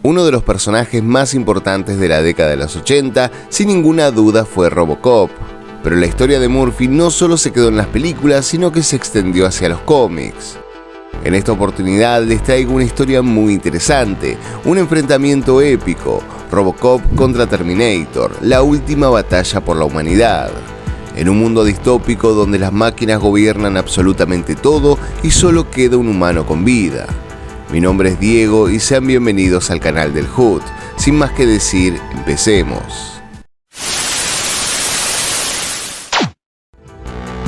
Uno de los personajes más importantes de la década de los 80, sin ninguna duda, fue Robocop. Pero la historia de Murphy no solo se quedó en las películas, sino que se extendió hacia los cómics. En esta oportunidad les traigo una historia muy interesante, un enfrentamiento épico, Robocop contra Terminator, la última batalla por la humanidad. En un mundo distópico donde las máquinas gobiernan absolutamente todo y solo queda un humano con vida. Mi nombre es Diego y sean bienvenidos al canal del Hood. Sin más que decir, empecemos.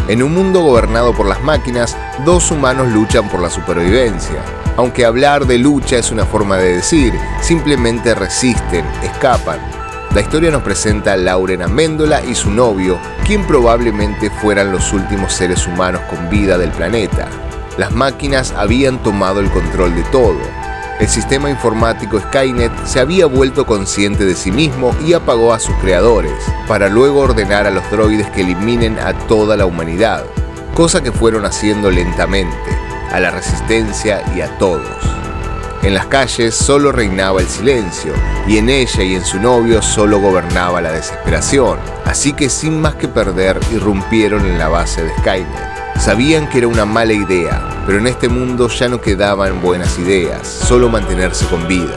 En un mundo gobernado por las máquinas, dos humanos luchan por la supervivencia. Aunque hablar de lucha es una forma de decir, simplemente resisten, escapan. La historia nos presenta a Lauren Amendola y su novio, quien probablemente fueran los últimos seres humanos con vida del planeta. Las máquinas habían tomado el control de todo. El sistema informático Skynet se había vuelto consciente de sí mismo y apagó a sus creadores, para luego ordenar a los droides que eliminen a toda la humanidad, cosa que fueron haciendo lentamente, a la resistencia y a todos. En las calles solo reinaba el silencio, y en ella y en su novio solo gobernaba la desesperación, así que sin más que perder irrumpieron en la base de Skynet. Sabían que era una mala idea, pero en este mundo ya no quedaban buenas ideas, solo mantenerse con vida.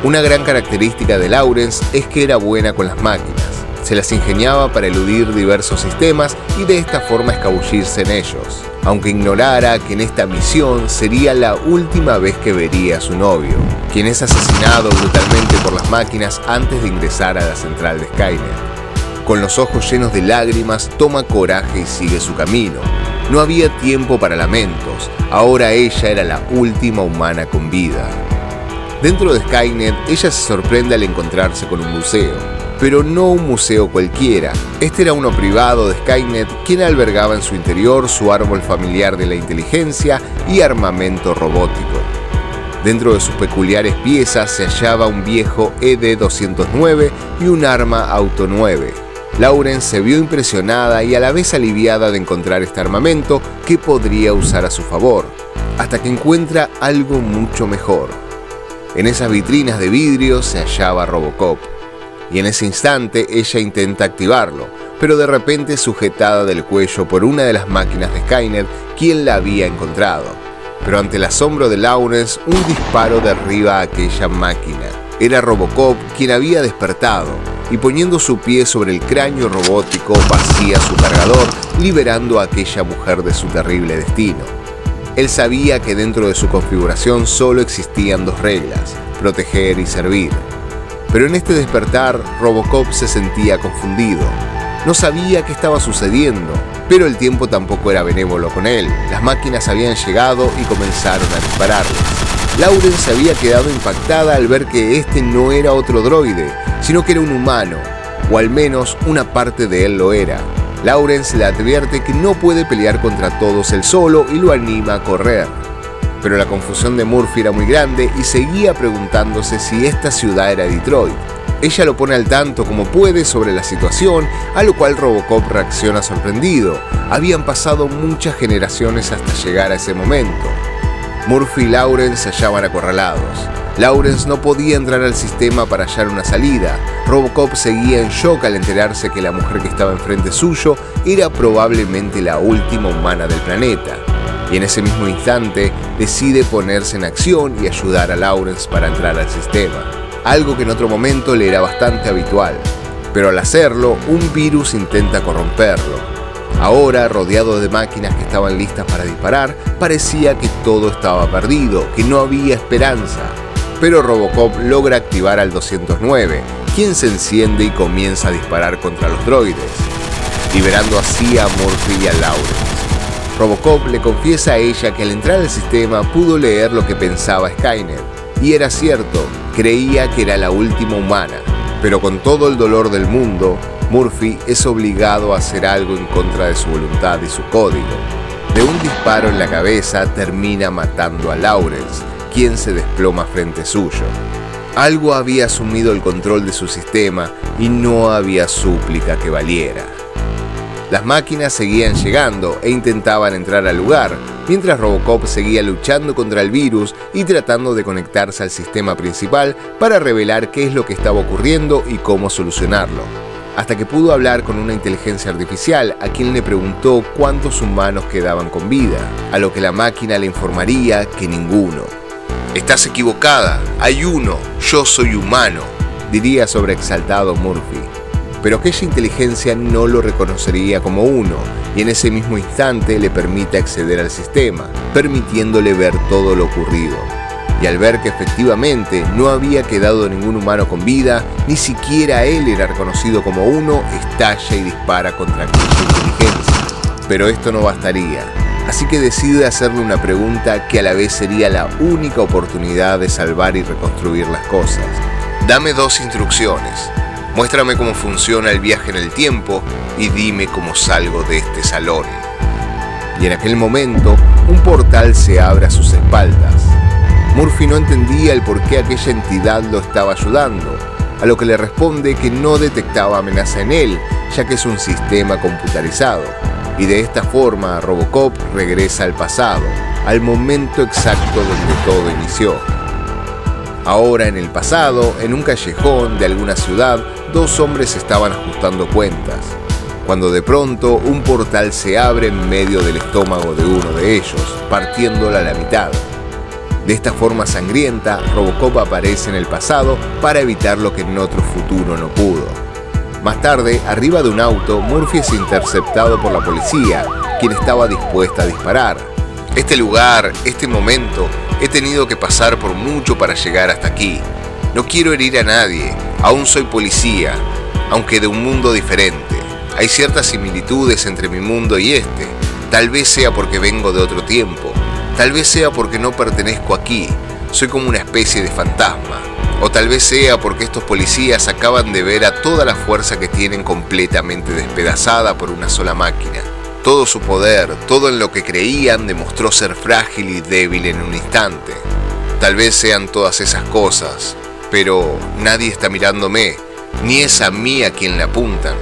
Una gran característica de Lawrence es que era buena con las máquinas, se las ingeniaba para eludir diversos sistemas y de esta forma escabullirse en ellos, aunque ignorara que en esta misión sería la última vez que vería a su novio, quien es asesinado brutalmente por las máquinas antes de ingresar a la central de Skynet. Con los ojos llenos de lágrimas, toma coraje y sigue su camino. No había tiempo para lamentos, ahora ella era la última humana con vida. Dentro de Skynet, ella se sorprende al encontrarse con un museo, pero no un museo cualquiera. Este era uno privado de Skynet, quien albergaba en su interior su árbol familiar de la inteligencia y armamento robótico. Dentro de sus peculiares piezas se hallaba un viejo ED-209 y un arma Auto 9. Lauren se vio impresionada y a la vez aliviada de encontrar este armamento que podría usar a su favor, hasta que encuentra algo mucho mejor. En esas vitrinas de vidrio se hallaba Robocop, y en ese instante ella intenta activarlo, pero de repente es sujetada del cuello por una de las máquinas de Skynet, quien la había encontrado. Pero ante el asombro de Lawrence, un disparo derriba a aquella máquina. Era Robocop quien había despertado, y poniendo su pie sobre el cráneo robótico vacía su cargador, liberando a aquella mujer de su terrible destino. Él sabía que dentro de su configuración solo existían dos reglas: proteger y servir. Pero en este despertar, Robocop se sentía confundido. No sabía qué estaba sucediendo, pero el tiempo tampoco era benévolo con él. Las máquinas habían llegado y comenzaron a dispararles. Lauren se había quedado impactada al ver que este no era otro droide, sino que era un humano, o al menos una parte de él lo era. Lawrence le advierte que no puede pelear contra todos él solo y lo anima a correr. Pero la confusión de Murphy era muy grande y seguía preguntándose si esta ciudad era Detroit. Ella lo pone al tanto como puede sobre la situación, a lo cual Robocop reacciona sorprendido. Habían pasado muchas generaciones hasta llegar a ese momento. Murphy y Lawrence se hallaban acorralados. Lawrence no podía entrar al sistema para hallar una salida. Robocop seguía en shock al enterarse que la mujer que estaba enfrente suyo era probablemente la última humana del planeta. Y en ese mismo instante decide ponerse en acción y ayudar a Lawrence para entrar al sistema. Algo que en otro momento le era bastante habitual. Pero al hacerlo, un virus intenta corromperlo. Ahora, rodeado de máquinas que estaban listas para disparar, parecía que todo estaba perdido, que no había esperanza. Pero Robocop logra activar al 209, quien se enciende y comienza a disparar contra los droides, liberando así a Murphy y a Lawrence. Robocop le confiesa a ella que al entrar al sistema pudo leer lo que pensaba Skynet, y era cierto, creía que era la última humana. Pero con todo el dolor del mundo, Murphy es obligado a hacer algo en contra de su voluntad y su código. De un disparo en la cabeza termina matando a Lawrence, quien se desploma frente suyo. Algo había asumido el control de su sistema y no había súplica que valiera. Las máquinas seguían llegando e intentaban entrar al lugar, mientras Robocop seguía luchando contra el virus y tratando de conectarse al sistema principal para revelar qué es lo que estaba ocurriendo y cómo solucionarlo. Hasta que pudo hablar con una inteligencia artificial a quien le preguntó cuántos humanos quedaban con vida, a lo que la máquina le informaría que ninguno. «Estás equivocada, hay uno, yo soy humano», diría sobreexaltado Murphy. Pero aquella inteligencia no lo reconocería como uno, y en ese mismo instante le permite acceder al sistema, permitiéndole ver todo lo ocurrido. Y al ver que efectivamente no había quedado ningún humano con vida, ni siquiera él era reconocido como uno, estalla y dispara contra aquella inteligencia. Pero esto no bastaría, así que decide hacerle una pregunta que a la vez sería la única oportunidad de salvar y reconstruir las cosas. «Dame 2 instrucciones. Muéstrame cómo funciona el viaje en el tiempo y dime cómo salgo de este salón». Y en aquel momento, un portal se abre a sus espaldas. Murphy no entendía el por qué aquella entidad lo estaba ayudando, a lo que le responde que no detectaba amenaza en él, ya que es un sistema computarizado. Y de esta forma, Robocop regresa al pasado, al momento exacto donde todo inició. Ahora en el pasado, en un callejón de alguna ciudad, 2 hombres estaban ajustando cuentas, cuando de pronto un portal se abre en medio del estómago de uno de ellos, partiéndola a la mitad. De esta forma sangrienta, Robocop aparece en el pasado para evitar lo que en otro futuro no pudo. Más tarde, arriba de un auto, Murphy es interceptado por la policía, quien estaba dispuesta a disparar. «Este lugar, este momento, he tenido que pasar por mucho para llegar hasta aquí. No quiero herir a nadie, aún soy policía, aunque de un mundo diferente. Hay ciertas similitudes entre mi mundo y este. Tal vez sea porque vengo de otro tiempo, tal vez sea porque no pertenezco aquí, soy como una especie de fantasma. O tal vez sea porque estos policías acaban de ver a toda la fuerza que tienen completamente despedazada por una sola máquina. Todo su poder, todo en lo que creían demostró ser frágil y débil en un instante. Tal vez sean todas esas cosas, pero nadie está mirándome, ni es a mí a quien le apuntan».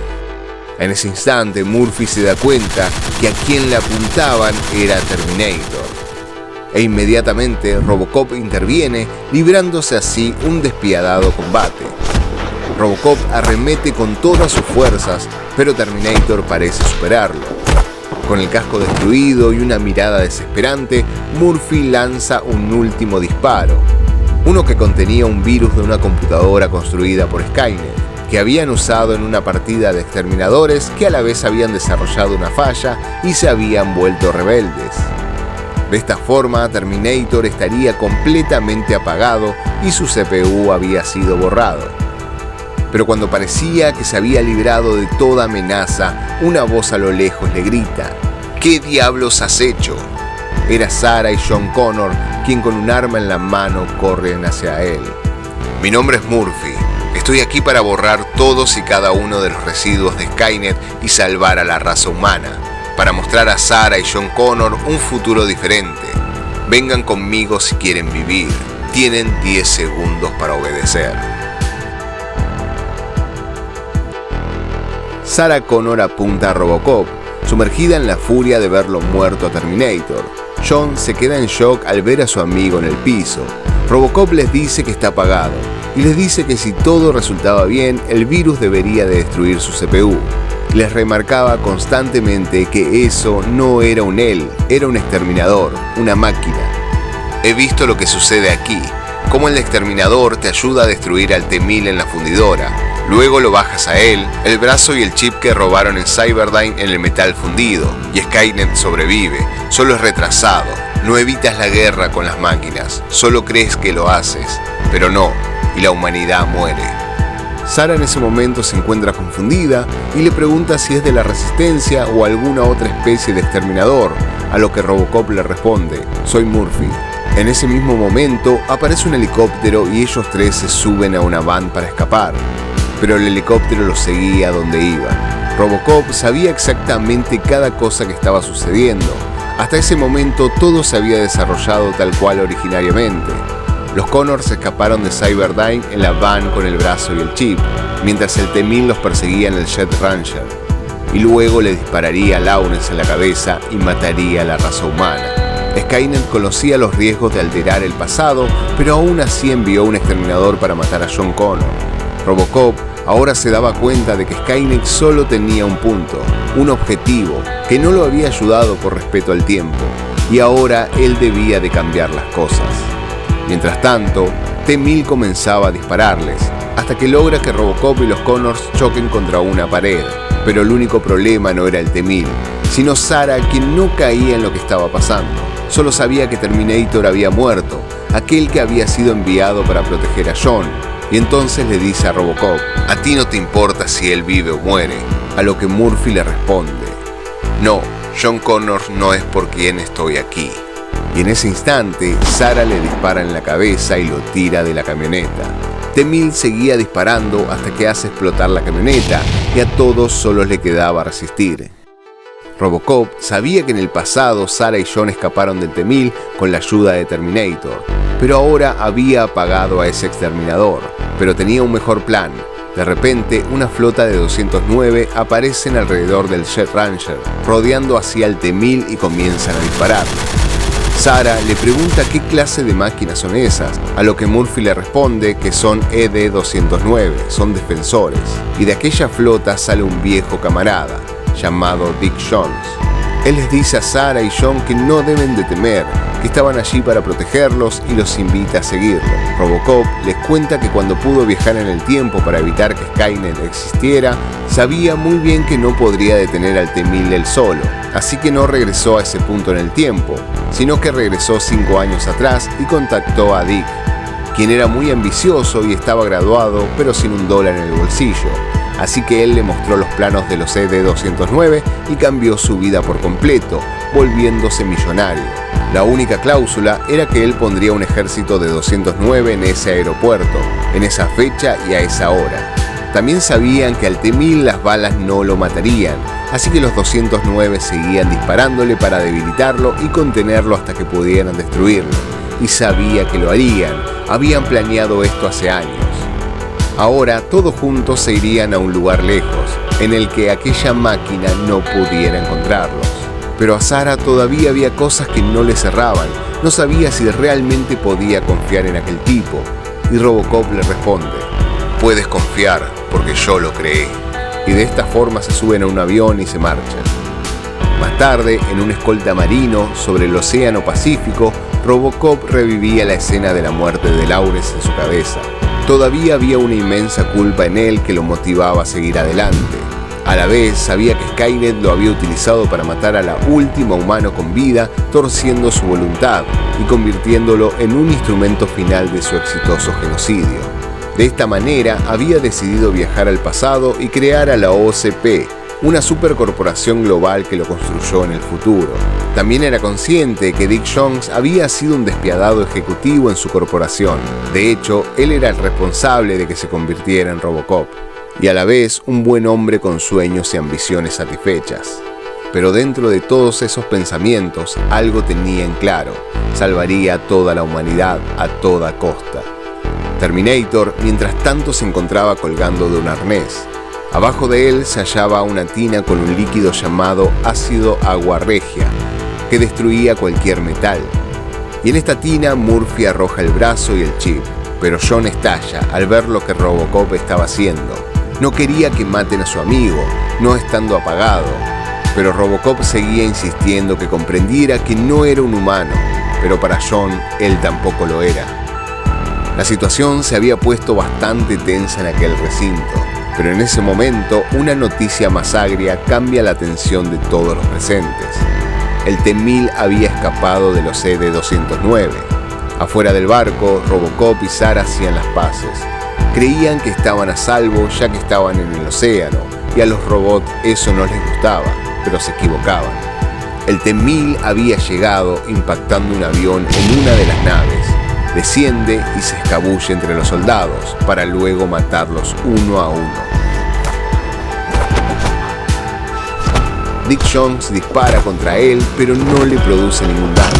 En ese instante, Murphy se da cuenta que a quien le apuntaban era Terminator. E inmediatamente Robocop interviene, librándose así un despiadado combate. Robocop arremete con todas sus fuerzas, pero Terminator parece superarlo. Con el casco destruido y una mirada desesperante, Murphy lanza un último disparo, uno que contenía un virus de una computadora construida por Skynet, que habían usado en una partida de exterminadores que a la vez habían desarrollado una falla y se habían vuelto rebeldes. De esta forma, Terminator estaría completamente apagado y su CPU había sido borrado. Pero cuando parecía que se había librado de toda amenaza, una voz a lo lejos le grita: «¿Qué diablos has hecho?». Era Sarah y John Connor, quien con un arma en la mano corren hacia él. «Mi nombre es Murphy. Estoy aquí para borrar todos y cada uno de los residuos de Skynet y salvar a la raza humana, para mostrar a Sarah y John Connor un futuro diferente. Vengan conmigo si quieren vivir. Tienen 10 segundos para obedecer». Sarah Connor apunta a Robocop, sumergida en la furia de verlo muerto a Terminator. John se queda en shock al ver a su amigo en el piso. Robocop les dice que está apagado, y les dice que si todo resultaba bien, el virus debería de destruir su CPU. Les remarcaba constantemente que eso no era un él, era un exterminador, una máquina. «He visto lo que sucede aquí, cómo el exterminador te ayuda a destruir al T-1000 en la fundidora. Luego lo bajas a él, el brazo y el chip que robaron en Cyberdyne en el metal fundido, y Skynet sobrevive, solo es retrasado. No evitas la guerra con las máquinas, solo crees que lo haces, pero no, y la humanidad muere». Sarah en ese momento se encuentra confundida y le pregunta si es de la Resistencia o alguna otra especie de exterminador, a lo que Robocop le responde: «Soy Murphy». En ese mismo momento aparece un helicóptero y ellos 3 se suben a una van para escapar, pero el helicóptero los seguía donde iban. Robocop sabía exactamente cada cosa que estaba sucediendo. Hasta ese momento todo se había desarrollado tal cual originariamente. Los Connors escaparon de Cyberdyne en la van con el brazo y el chip, mientras el T-1000 los perseguía en el Jet Ranger. y luego le dispararía a Lawrence en la cabeza y mataría a la raza humana. Skynet conocía los riesgos de alterar el pasado, pero aún así envió un exterminador para matar a John Connor. Robocop ahora se daba cuenta de que Skynet solo tenía un punto, un objetivo, que no lo había ayudado por respeto al tiempo, y ahora él debía de cambiar las cosas. Mientras tanto, T-1000 comenzaba a dispararles, hasta que logra que Robocop y los Connors choquen contra una pared. Pero el único problema no era el T-1000, sino Sarah, quien no caía en lo que estaba pasando. Solo sabía que Terminator había muerto, aquel que había sido enviado para proteger a John, y entonces le dice a Robocop: «A ti no te importa si él vive o muere», a lo que Murphy le responde: «No, John Connor no es por quien estoy aquí». Y en ese instante, Sarah le dispara en la cabeza y lo tira de la camioneta. T-1000 seguía disparando hasta que hace explotar la camioneta y a todos solo le quedaba resistir. Robocop sabía que en el pasado Sarah y John escaparon del T-1000 con la ayuda de Terminator, pero ahora había apagado a ese exterminador, pero tenía un mejor plan. De repente, una flota de 209 aparecen alrededor del Jet Ranger, rodeando hacia el T-1000 y comienzan a disparar. Sarah le pregunta qué clase de máquinas son esas, a lo que Murphy le responde que son ED-209, son defensores, y de aquella flota sale un viejo camarada, llamado Dick Jones. Él les dice a Sarah y John que no deben de temer, que estaban allí para protegerlos y los invita a seguirlo. Robocop les cuenta que cuando pudo viajar en el tiempo para evitar que Skynet existiera, sabía muy bien que no podría detener al T-1000 él solo, así que no regresó a ese punto en el tiempo, sino que regresó 5 años atrás y contactó a Dick, quien era muy ambicioso y estaba graduado pero sin $1 en el bolsillo. Así que él le mostró los planos de los ED-209 y cambió su vida por completo, volviéndose millonario. La única cláusula era que él pondría un ejército de 209 en ese aeropuerto, en esa fecha y a esa hora. También sabían que al T-1000 las balas no lo matarían, así que los 209 seguían disparándole para debilitarlo y contenerlo hasta que pudieran destruirlo. Y sabía que lo harían, habían planeado esto hace años. Ahora todos juntos se irían a un lugar lejos, en el que aquella máquina no pudiera encontrarlos. Pero a Sarah todavía había cosas que no le cerraban, no sabía si realmente podía confiar en aquel tipo. Y Robocop le responde: «Puedes confiar, porque yo lo creé». Y de esta forma se suben a un avión y se marchan. Más tarde, en un escolta marino sobre el Océano Pacífico, Robocop revivía la escena de la muerte de Lawrence en su cabeza. Todavía había una inmensa culpa en él que lo motivaba a seguir adelante. A la vez, sabía que Skynet lo había utilizado para matar a la última humano con vida, torciendo su voluntad y convirtiéndolo en un instrumento final de su exitoso genocidio. De esta manera, había decidido viajar al pasado y crear a la OCP, una supercorporación global que lo construyó en el futuro. También era consciente que Dick Jones había sido un despiadado ejecutivo en su corporación. De hecho, él era el responsable de que se convirtiera en Robocop, y a la vez un buen hombre con sueños y ambiciones satisfechas. Pero dentro de todos esos pensamientos, algo tenía en claro: salvaría a toda la humanidad a toda costa. Terminator, mientras tanto, se encontraba colgando de un arnés. Abajo de él se hallaba una tina con un líquido llamado ácido agua regia, que destruía cualquier metal. Y en esta tina Murphy arroja el brazo y el chip, pero John estalla al ver lo que Robocop estaba haciendo. No quería que maten a su amigo, no estando apagado, pero Robocop seguía insistiendo que comprendiera que no era un humano, pero para John, él tampoco lo era. La situación se había puesto bastante tensa en aquel recinto. Pero en ese momento, una noticia más agria cambia la atención de todos los presentes. El T-1000 había escapado de los ED-209. Afuera del barco, Robocop y Sarah hacían las paces. Creían que estaban a salvo ya que estaban en el océano, y a los robots eso no les gustaba, pero se equivocaban. El T-1000 había llegado impactando un avión en una de las naves. Desciende y se escabulle entre los soldados, para luego matarlos uno a uno. Dick Jones dispara contra él, pero no le produce ningún daño.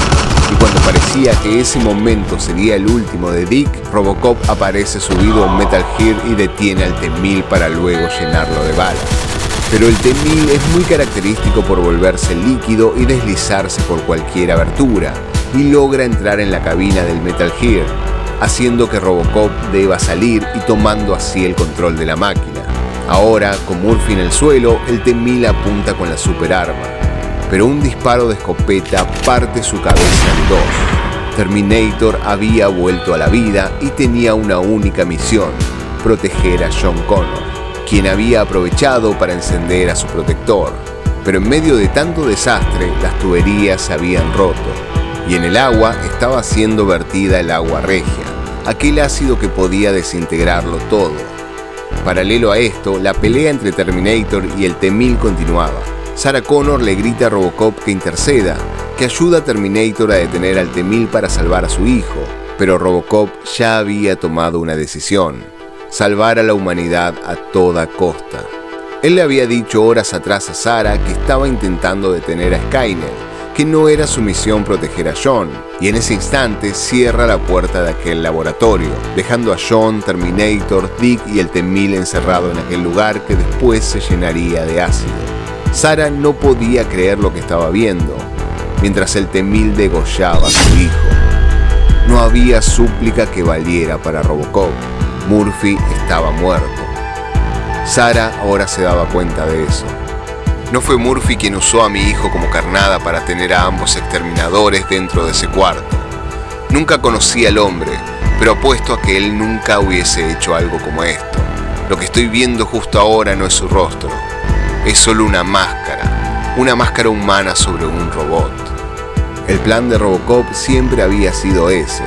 Y cuando parecía que ese momento sería el último de Dick, Robocop aparece subido a un Metal Gear y detiene al T-1000 para luego llenarlo de balas. Pero el T-1000 es muy característico por volverse líquido y deslizarse por cualquier abertura, y logra entrar en la cabina del Metal Gear, haciendo que Robocop deba salir y tomando así el control de la máquina. Ahora, con Murphy en el suelo, el T-1000 apunta con la superarma, pero un disparo de escopeta parte su cabeza en dos. Terminator había vuelto a la vida y tenía una única misión: proteger a John Connor, quien había aprovechado para encender a su protector. Pero en medio de tanto desastre, las tuberías se habían roto, y en el agua estaba siendo vertida el agua regia, aquel ácido que podía desintegrarlo todo. Paralelo a esto, la pelea entre Terminator y el T-1000 continuaba. Sarah Connor le grita a Robocop que interceda, que ayuda a Terminator a detener al T-1000 para salvar a su hijo, pero Robocop ya había tomado una decisión: salvar a la humanidad a toda costa. Él le había dicho horas atrás a Sarah que estaba intentando detener a Skynet, que no era su misión proteger a John, y en ese instante cierra la puerta de aquel laboratorio, dejando a John, Terminator, Dick y el T-1000 encerrado en aquel lugar que después se llenaría de ácido. Sarah no podía creer lo que estaba viendo, mientras el T-1000 degollaba a su hijo. No había súplica que valiera para Robocop. Murphy estaba muerto. Sarah ahora se daba cuenta de eso. No fue Murphy quien usó a mi hijo como carnada para tener a ambos exterminadores dentro de ese cuarto. Nunca conocí al hombre, pero apuesto a que él nunca hubiese hecho algo como esto. Lo que estoy viendo justo ahora no es su rostro. Es solo una máscara humana sobre un robot. El plan de Robocop siempre había sido ese.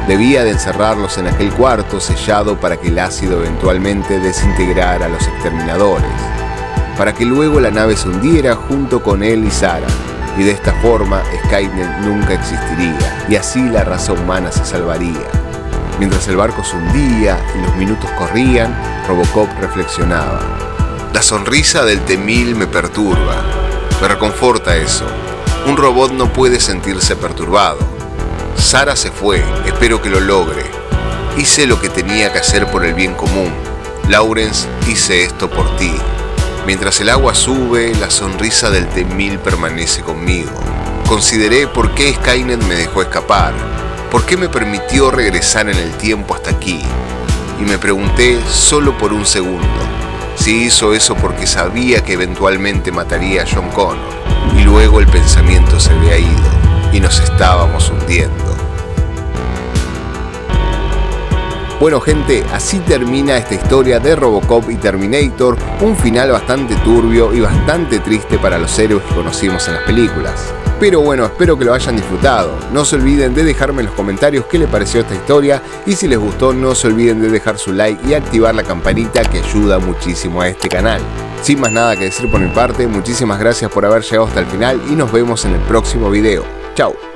Debía de encerrarlos en aquel cuarto sellado para que el ácido eventualmente desintegrara a los exterminadores, para que luego la nave se hundiera junto con él y Sarah, y de esta forma Skynet nunca existiría, y así la raza humana se salvaría. Mientras el barco se hundía y los minutos corrían, Robocop reflexionaba. La sonrisa del T-1000 me perturba. Me reconforta eso. Un robot no puede sentirse perturbado. Sarah se fue, espero que lo logre. Hice lo que tenía que hacer por el bien común. Lawrence, hice esto por ti. Mientras el agua sube, la sonrisa del T-1000 permanece conmigo. Consideré por qué Skynet me dejó escapar, por qué me permitió regresar en el tiempo hasta aquí. Y me pregunté solo por un segundo si hizo eso porque sabía que eventualmente mataría a John Connor. Y luego el pensamiento se había ido y nos estábamos hundiendo. Bueno gente, así termina esta historia de Robocop y Terminator, un final bastante turbio y bastante triste para los héroes que conocimos en las películas. Pero bueno, espero que lo hayan disfrutado. No se olviden de dejarme en los comentarios qué les pareció esta historia, y si les gustó no se olviden de dejar su like y activar la campanita, que ayuda muchísimo a este canal. Sin más nada que decir por mi parte, muchísimas gracias por haber llegado hasta el final y nos vemos en el próximo video. Chao.